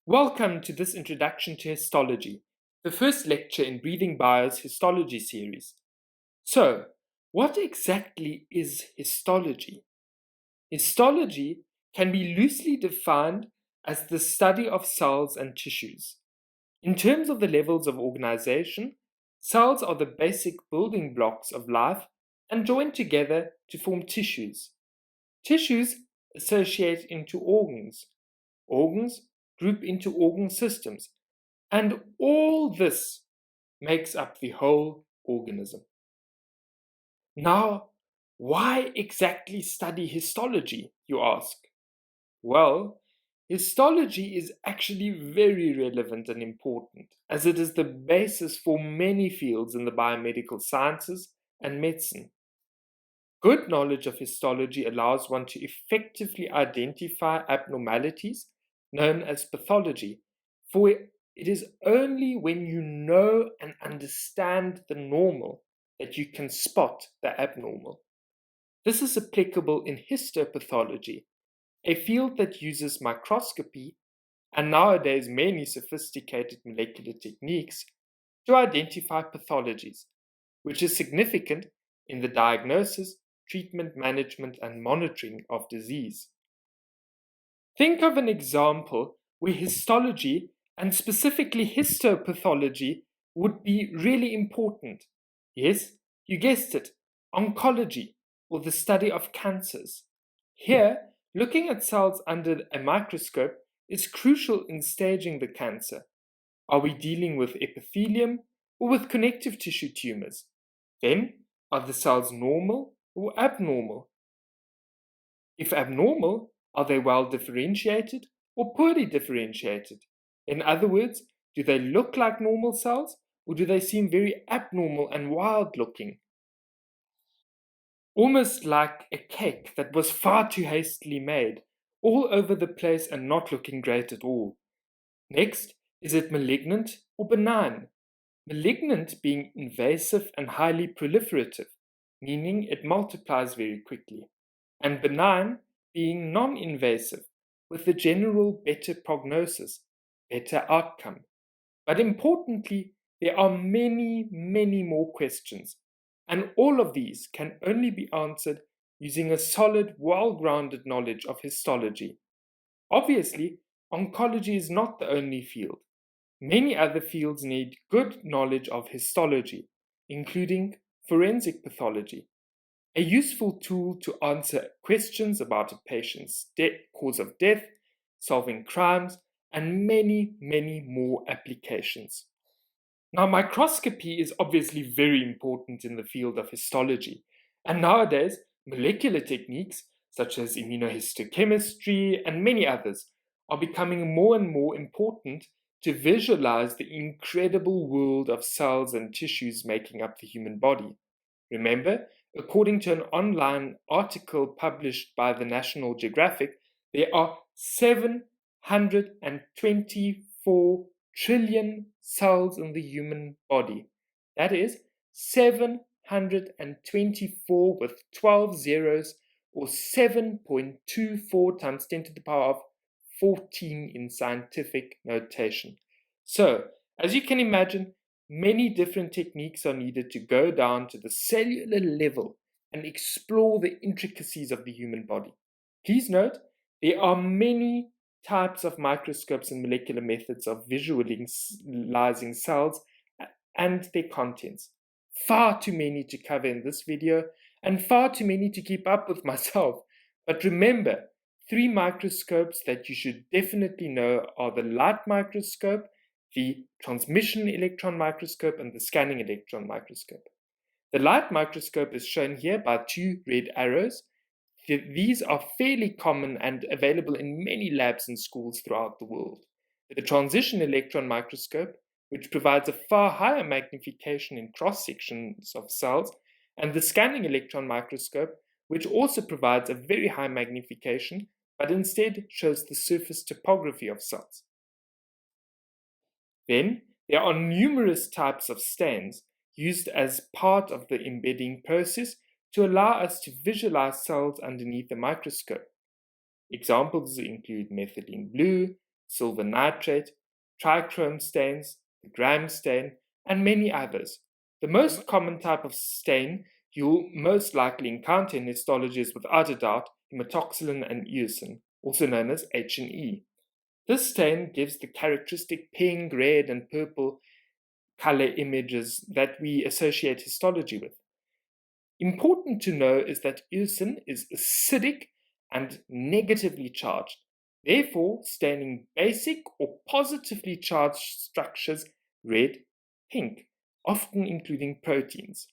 Welcome to this introduction to histology, the first lecture in Breathing Bio's histology series. So, what exactly is histology? Histology can be loosely defined as the study of cells and tissues. In terms of the levels of organization, cells are the basic building blocks of life and join together to form tissues. Tissues associate into organs. Organs group into organ systems, and all this makes up the whole organism. Now, why exactly study histology, you ask? Well, histology is actually very relevant and important, as it is the basis for many fields in the biomedical sciences and medicine. Good knowledge of histology allows one to effectively identify abnormalities known as pathology, for it is only when you know and understand the normal that you can spot the abnormal. This is applicable in histopathology, a field that uses microscopy and nowadays many sophisticated molecular techniques to identify pathologies, which is significant in the diagnosis, treatment, management, and monitoring of disease. Think of an example where histology, and specifically histopathology, would be really important. Yes, you guessed it, oncology, or the study of cancers. Here, looking at cells under a microscope is crucial in staging the cancer. Are we dealing with epithelium or with connective tissue tumors? Then, are the cells normal or abnormal? If abnormal, are they well differentiated or poorly differentiated? In other words, do they look like normal cells or do they seem very abnormal and wild looking? Almost like a cake that was far too hastily made, all over the place and not looking great at all. Next, is it malignant or benign? Malignant being invasive and highly proliferative, meaning it multiplies very quickly, and benign being non-invasive, with the general better prognosis, better outcome. But importantly, there are many, many more questions, and all of these can only be answered using a solid, well-grounded knowledge of histology. Obviously, oncology is not the only field. Many other fields need good knowledge of histology, including forensic pathology, a useful tool to answer questions about a patient's cause of death, solving crimes, and many, many more applications. Now, microscopy is obviously very important in the field of histology, and nowadays, molecular techniques such as immunohistochemistry and many others are becoming more and more important to visualize the incredible world of cells and tissues making up the human body. Remember, according to an online article published by the National Geographic, there are 724 trillion cells in the human body. That is 724 with 12 zeros, or 7.24 times 10 to the power of 14 in scientific notation. So, as you can imagine, many different techniques are needed to go down to the cellular level and explore the intricacies of the human body. Please note, there are many types of microscopes and molecular methods of visualizing cells and their contents. Far too many to cover in this video, and far too many to keep up with myself. But remember, 3 microscopes that you should definitely know are the light microscope, the transmission electron microscope, and the scanning electron microscope. The light microscope is shown here by 2 red arrows. These are fairly common and available in many labs and schools throughout the world. The transition electron microscope, which provides a far higher magnification in cross sections of cells, and the scanning electron microscope, which also provides a very high magnification, but instead shows the surface topography of cells. Then, there are numerous types of stains used as part of the embedding process to allow us to visualize cells underneath the microscope. Examples include methylene blue, silver nitrate, trichrome stains, the gram stain, and many others. The most common type of stain you'll most likely encounter in histology is without a doubt hematoxylin and eosin, also known as H&E. This stain gives the characteristic pink, red, and purple color images that we associate histology with. Important to know is that eosin is acidic and negatively charged, therefore staining basic or positively charged structures red, pink, often including proteins.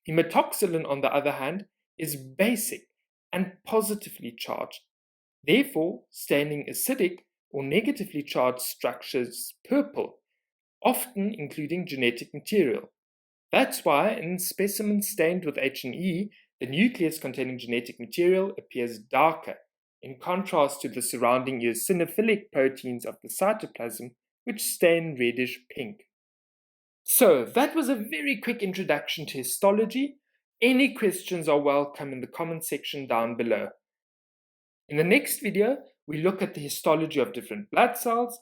Hematoxylin, on the other hand, is basic and positively charged, therefore staining acidic or negatively charged structures purple, often including genetic material. That's why in specimens stained with H&E, the nucleus containing genetic material appears darker, in contrast to the surrounding eosinophilic proteins of the cytoplasm, which stain reddish pink. So, that was a very quick introduction to histology. Any questions are welcome in the comment section down below. In the next video, we look at the histology of different blood cells,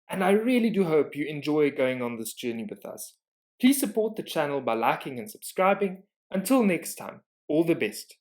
and I really do hope you enjoy going on this journey with us. Please support the channel by liking and subscribing. Until next time, all the best.